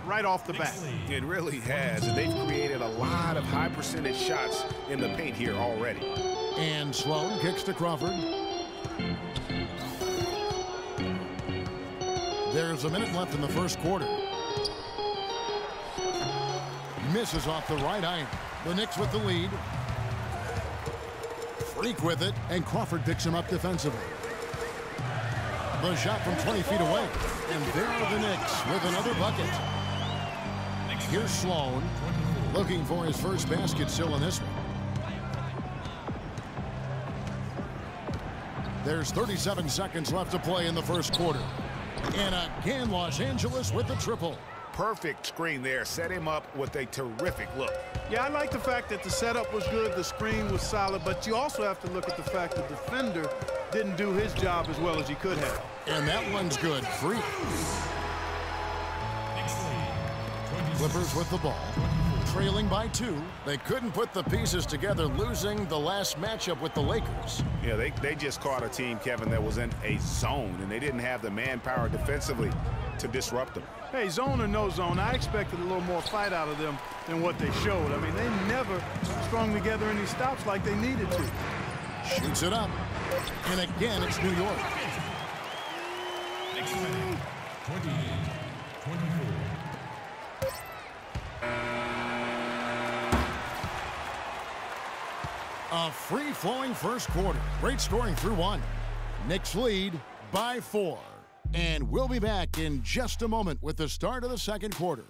right off the bat. It really has, and they've created a lot of high percentage shots in the paint here already. And Sloan kicks to Crawford. There's a minute left in the first quarter. Misses off the right iron. The Knicks with the lead. Freak with it, and Crawford picks him up defensively. The shot from 20 feet away. And there are the Knicks with another bucket. Here's Sloan looking for his first basket still in this one. There's 37 seconds left to play in the first quarter. And again, Los Angeles with the triple. Perfect screen there. Set him up with a terrific look. Yeah, I like the fact that the setup was good, the screen was solid, but you also have to look at the fact that the defender didn't do his job as well as he could have. And that one's good. Free. Clippers with the ball. Trailing by 2. They couldn't put the pieces together, losing the last matchup with the Lakers. Yeah, they just caught a team, Kevin, that was in a zone, and they didn't have the manpower defensively to disrupt them. Hey, zone or no zone, I expected a little more fight out of them than what they showed. I mean, they never strung together any stops like they needed to. Shoots it up. And again, it's New York. 28-24. A free-flowing first quarter. Great scoring through 1. Knicks lead by 4. And we'll be back in just a moment with the start of the second quarter.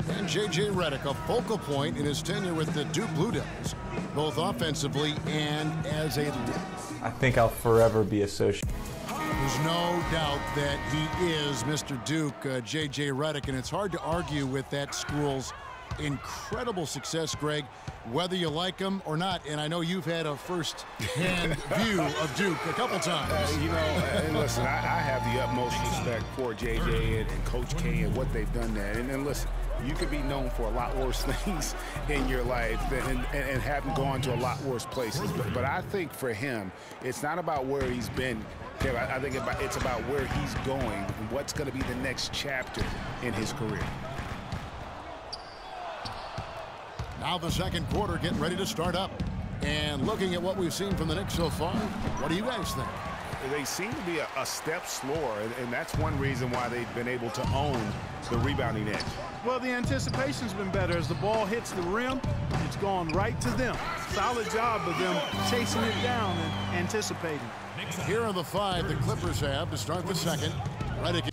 And J.J. Redick, a focal point in his tenure with the Duke Blue Devils, both offensively and as a leader. I think I'll forever be associated. There's no doubt that he is Mr. Duke, J.J. Redick, and it's hard to argue with that school's incredible success, Greg, whether you like him or not. And I know you've had a first-hand view of Duke a couple times. And listen, I have the utmost respect for J.J. and Coach K and what they've done there. And listen, you could be known for a lot worse things in your life and haven't gone to a lot worse places. But I think for him, it's not about where he's been. I think it's about where he's going and what's going to be the next chapter in his career. Now the second quarter getting ready to start up. And looking at what we've seen from the Knicks so far, what do you guys think? They seem to be a step slower, and that's one reason why they've been able to own the rebounding edge. Well, the anticipation's been better. As the ball hits the rim, it's gone right to them. Solid job of them chasing it down and anticipating. Here are the 5 the Clippers have to start the second. Redick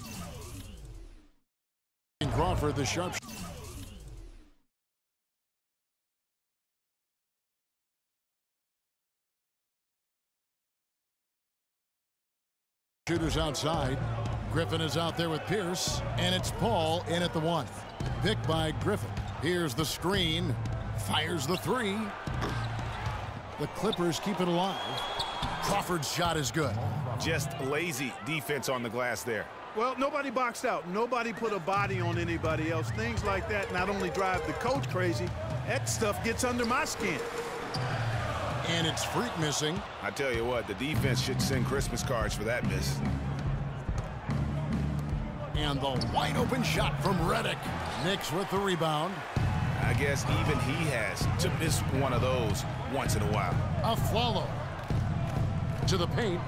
and Crawford, the sharp. Shooters outside. Griffin is out there with Pierce, and it's Paul in at the 1. Picked by Griffin. Here's the screen. Fires the 3. The Clippers keep it alive. Crawford's shot is good. Just lazy defense on the glass there. Well, nobody boxed out. Nobody put a body on anybody else. Things like that not only drive the coach crazy, that stuff gets under my skin. And it's Freak missing. I tell you what, the defense should send Christmas cards for that miss. And the wide open shot from Redick. Knicks with the rebound. I guess even he has to miss one of those once in a while. A follow. To the paint.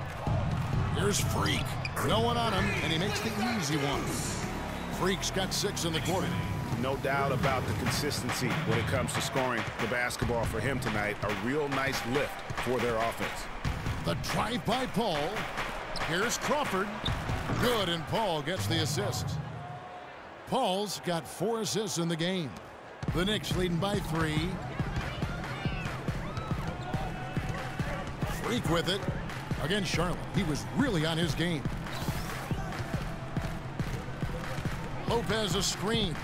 Here's Freak. No one on him, and he makes the easy one. Freak's got 6 in the quarter. No doubt about the consistency when it comes to scoring the basketball for him tonight. A real nice lift for their offense. The drive by Paul. Here's Crawford. Good, and Paul gets the assist. Paul's got 4 assists in the game. The Knicks leading by 3. Freak with it. Against Charlotte, he was really on his game. Lopez a screen.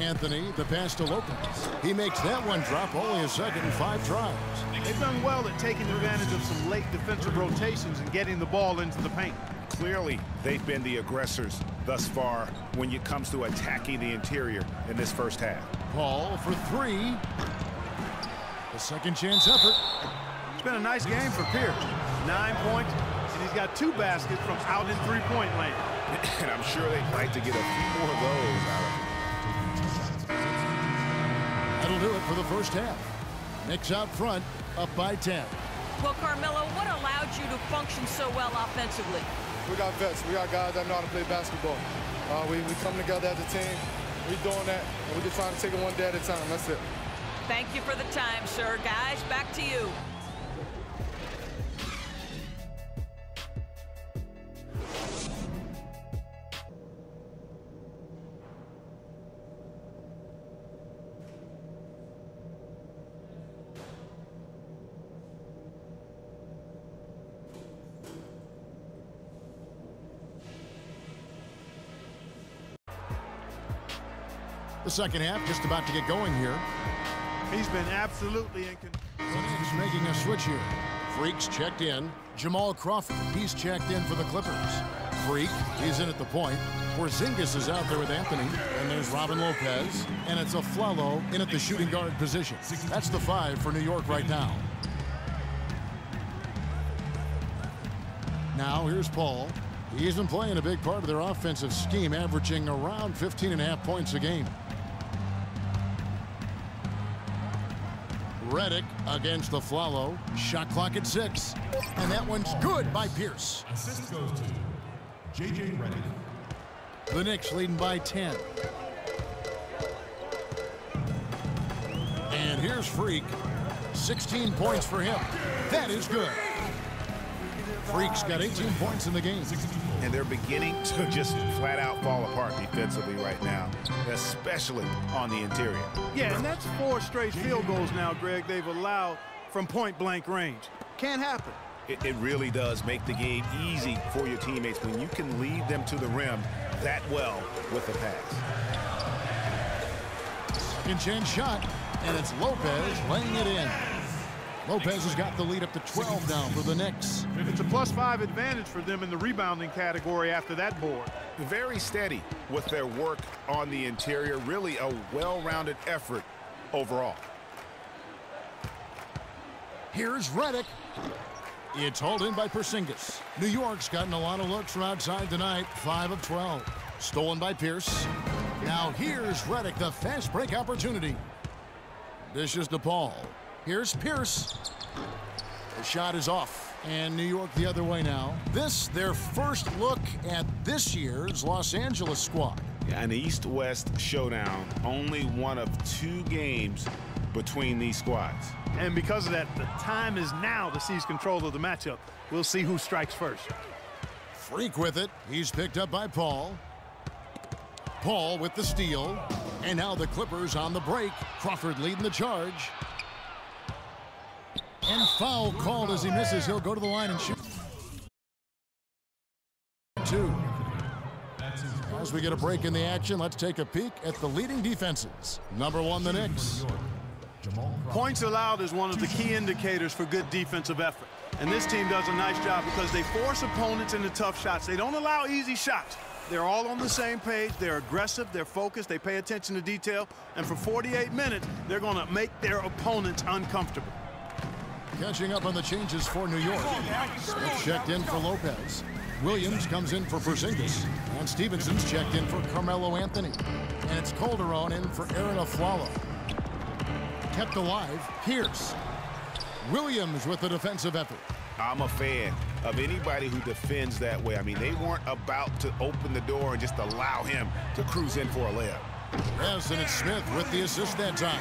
Anthony, the pass to Lopez. He makes that one drop, only a second in 5 tries. They've done well at taking advantage of some late defensive rotations and getting the ball into the paint. Clearly, they've been the aggressors thus far when it comes to attacking the interior in this first half. Paul for 3. The second chance effort. It's been a nice game for Pierce. 9 points, and he's got 2 baskets from out in three-point land. And I'm sure they'd like to get a few more of those out of him. That'll do it for the first half. Knicks out front, up by 10. Well, Carmelo, what allowed you to function so well offensively? We got vets. We got guys that know how to play basketball. We come together as a team. We're doing that, and we're just trying to take it one day at a time. That's it. Thank you for the time, sir. Guys, back to you. The second half just about to get going here. He's been absolutely in control. He's making a switch here. Freak's checked in. Jamal Crawford, he's checked in for the Clippers. Freak, he's in at the point. Porzingis is out there with Anthony. And there's Robin Lopez. And it's Afflalo in at the shooting guard position. That's the 5 for New York right now. Now here's Paul. He's been playing a big part of their offensive scheme, averaging around 15.5 points a game. Redick against the Afflalo. Shot clock at 6. And that one's good by Pierce. Assist goes to J.J. Redick. The Knicks leading by 10. And here's Freak. 16 points for him. That is good. Freak's got 18 points in the game. And they're beginning to just flat out fall apart defensively right now, especially on the interior. Yeah, and that's 4 straight field goals now, Greg, they've allowed from point-blank range. Can't happen. It really does make the game easy for your teammates when you can lead them to the rim that well with a pass. Second chance shot, and it's Lopez laying it in. Lopez has got the lead up to 12 now for the Knicks. It's a +5 advantage for them in the rebounding category after that board. Very steady with their work on the interior. Really a well-rounded effort overall. Here's Redick. It's hauled in by Porzingis. New York's gotten a lot of looks from outside tonight. 5 of 12. Stolen by Pierce. Now here's Redick, the fast break opportunity. Dishes to Paul. Here's Pierce. The shot is off. And New York the other way now. This, their first look at this year's Los Angeles squad. An East-West showdown. Only one of 2 games between these squads. And because of that, the time is now to seize control of the matchup. We'll see who strikes first. Freak with it. He's picked up by Paul. Paul with the steal. And now the Clippers on the break. Crawford leading the charge. And foul called as he misses. He'll go to the line and shoot. 2. As we get a break in the action, let's take a peek at the leading defenses. Number 1, the Knicks. Points allowed is one of the key indicators for good defensive effort. And this team does a nice job because they force opponents into tough shots. They don't allow easy shots. They're all on the same page. They're aggressive. They're focused. They pay attention to detail. And for 48 minutes, they're going to make their opponents uncomfortable. Catching up on the changes for New York. Smith checked in for Lopez. Williams comes in for Porzingis. And Stevenson's checked in for Carmelo Anthony. And it's Calderon in for Aaron Afflalo. Kept alive, Pierce. Williams with the defensive effort. I'm a fan of anybody who defends that way. I mean, they weren't about to open the door and just allow him to cruise in for a layup. Yes, and it's Smith with the assist that time.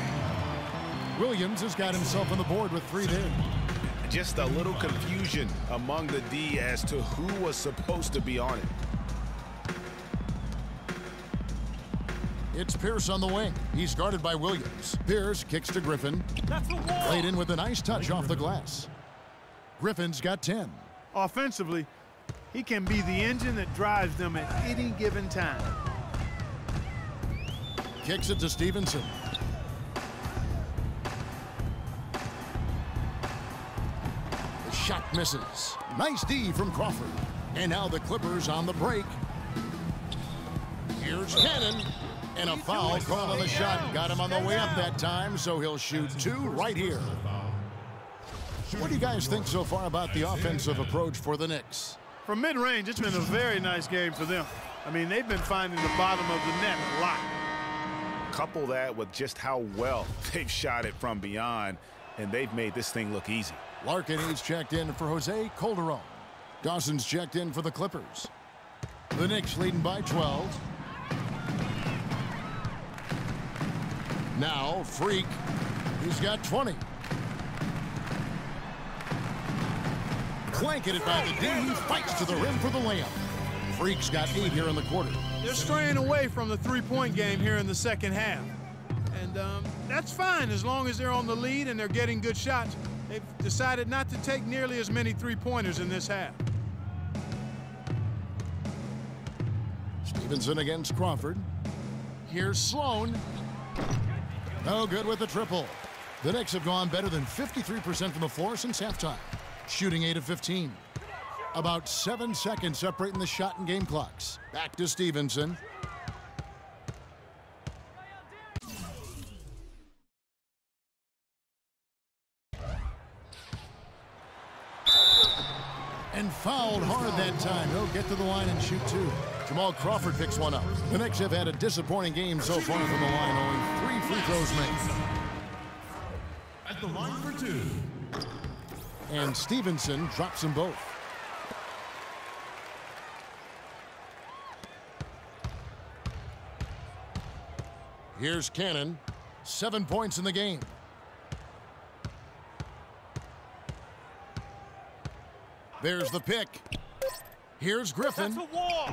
Williams has got himself on the board with 3 there. Just a little confusion among the D as to who was supposed to be on it. It's Pierce on the wing. He's guarded by Williams. Pierce kicks to Griffin. Laid in with a nice touch off the glass. Griffin's got 10. Offensively, he can be the engine that drives them at any given time. Kicks it to Stevenson. The shot misses. Nice D from Crawford. And now the Clippers on the break. Here's Cannon. And a foul call on the shot. Got him on the way up that time, so he'll shoot 2 right here. What do you guys think so far about the offensive approach for the Knicks? From mid-range, it's been a very nice game for them. I mean, they've been finding the bottom of the net a lot. Couple that with just how well they've shot it from beyond, and they've made this thing look easy. Larkin is checked in for Jose Calderon. Dawson's checked in for the Clippers. The Knicks leading by 12. Now, Freak. He's got 20. Blanketed by the D. He fights to the rim for the layup. Freak's got 8 here in the quarter. They're straying away from the three-point game here in the second half. And that's fine as long as they're on the lead and they're getting good shots. They've decided not to take nearly as many three-pointers in this half. Stevenson against Crawford. Here's Sloan. No good with the triple. The Knicks have gone better than 53% from the floor since halftime, shooting 8 of 15. About 7 seconds separating the shot and game clocks. Back to Stevenson. And fouled hard that time. He'll get to the line and shoot 2. Jamal Crawford picks one up. The Knicks have had a disappointing game so far from the line. Only 3 free throws made. At the line for 2. And Stevenson drops them both. Here's Cannon. 7 points in the game. There's the pick. Here's Griffin. That's a wall.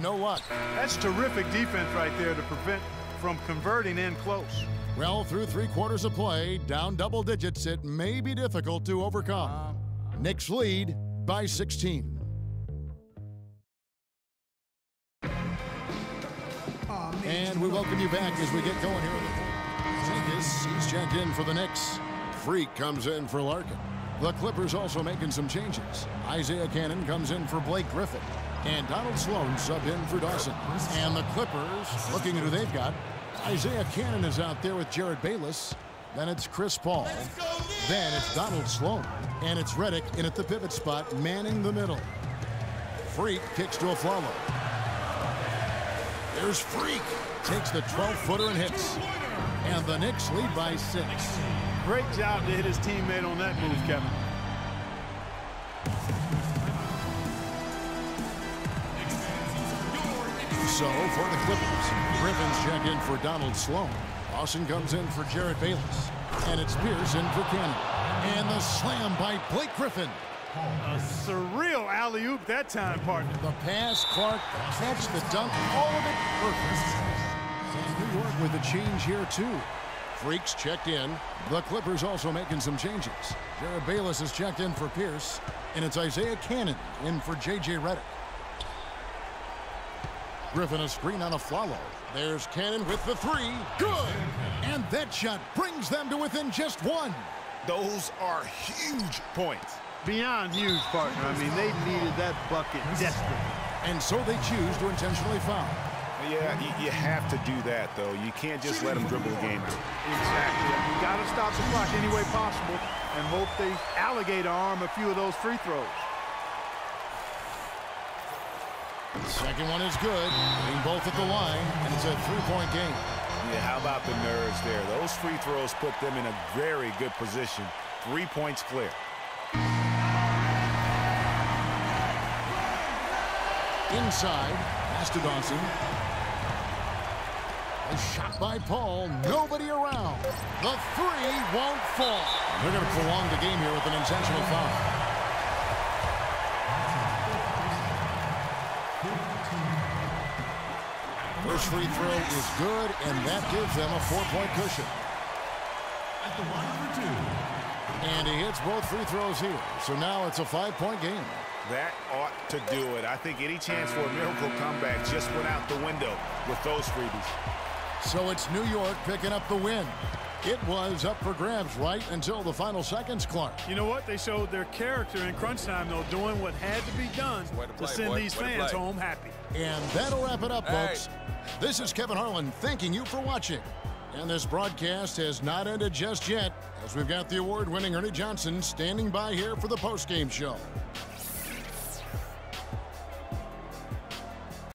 No luck. That's terrific defense right there to prevent from converting in close. Well, through 3 quarters of play, down double digits, it may be difficult to overcome. Knicks lead by 16. And we welcome you back as we get going here. Jenkins, he's checked in for the Knicks. Freak comes in for Larkin. The Clippers also making some changes. Isaiah Cannon comes in for Blake Griffin. And Donald Sloan subbed in for Dawson. And the Clippers, looking at who they've got, Isaiah Cannon is out there with Jared Bayless. Then it's Chris Paul. Then it's Donald Sloan. And it's Redick in at the pivot spot, manning the middle. Freak kicks to a follow. There's Freak. Takes the 12-footer and hits. And the Knicks lead by 6. Great job to hit his teammate on that move, Kevin. So for the Clippers, Griffin's check in for Donald Sloan. Dawson comes in for Jared Bayless. And it's Pierce in for Cannon. And the slam by Blake Griffin. A surreal alley-oop that time, partner. The pass, Clark, the catch, the dunk, all of it perfect. And New York with a change here, too. Freaks checked in. The Clippers also making some changes. Jared Bayless is checked in for Pierce. And it's Isaiah Cannon in for J.J. Redick. Griffin a screen on a follow. There's Cannon with the 3. Good! And that shot brings them to within just 1. Those are huge points. Beyond huge, partner. I mean, they needed that bucket desperately. And so they choose to intentionally foul. Yeah, you have to do that, though. You can't just let them dribble the game. Exactly. You got to stop the clock any way possible and hope they alligator arm a few of those free throws. Second one is good. Getting both at the line, and it's a 3-point game. Yeah, how about the nerves there? Those free throws put them in a very good position. 3 points clear. Inside, pass to Dawson. A shot by Paul, nobody around. The 3 won't fall. They're going to prolong the game here with an intentional foul. First free throw is good, and that gives them a 4-point cushion. At the line for 2. And he hits both free throws here. So now it's a 5-point game. That ought to do it. I think any chance for a miracle comeback just went out the window with those freebies. So it's New York picking up the win. It was up for grabs right until the final seconds, Clark. You know what? They showed their character in crunch time, though, doing what had to be done to send these fans home happy. And that'll wrap it up, folks. This is Kevin Harlan thanking you for watching. And this broadcast has not ended just yet, as we've got the award-winning Ernie Johnson standing by here for the postgame show.